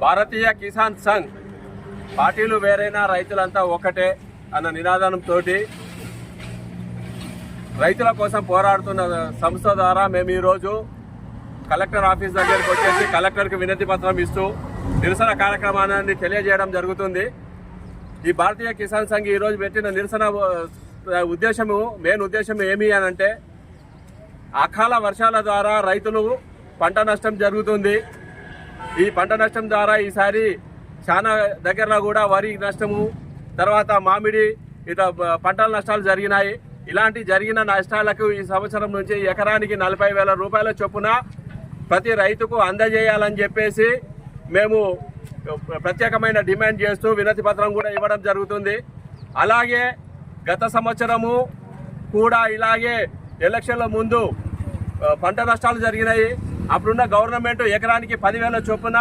భారతీయ కిసాన్ సంఘ్ పార్టీలు వేరైనా రైతులంతా ఒకటే అన్న నినాదంతో రైతుల కోసం పోరాడుతున్న సంస్థ ద్వారా మేము ఈరోజు కలెక్టర్ ఆఫీస్ దగ్గరికి వచ్చేసి కలెక్టర్కి వినతి పత్రం ఇస్తూ నిరసన కార్యక్రమాన్ని తెలియజేయడం జరుగుతుంది. ఈ భారతీయ కిసాన్ సంఘ్ ఈరోజు పెట్టిన నిరసన మెయిన్ ఉద్దేశం ఏమి అనంటే అకాల వర్షాల ద్వారా రైతులు పంట నష్టం జరుగుతుంది. ఈ పంట నష్టం ద్వారా ఈసారి చాలా దగ్గరలో కూడా వరి నష్టము, తర్వాత మామిడి ఇట్లా పంటల నష్టాలు జరిగినాయి. ఇలాంటి జరిగిన నష్టాలకు ఈ సంవత్సరం నుంచి ఎకరానికి 40,000 రూపాయల చొప్పున ప్రతి రైతుకు అందజేయాలని చెప్పేసి మేము ప్రత్యేకమైన డిమాండ్ చేస్తూ వినతి పత్రం కూడా ఇవ్వడం జరుగుతుంది. అలాగే గత సంవత్సరము కూడా ఇలాగే ఎలక్షన్ల ముందు పంట నష్టాలు జరిగినాయి. అప్పుడున్న గవర్నమెంట్ ఎకరానికి 10,000 చొప్పున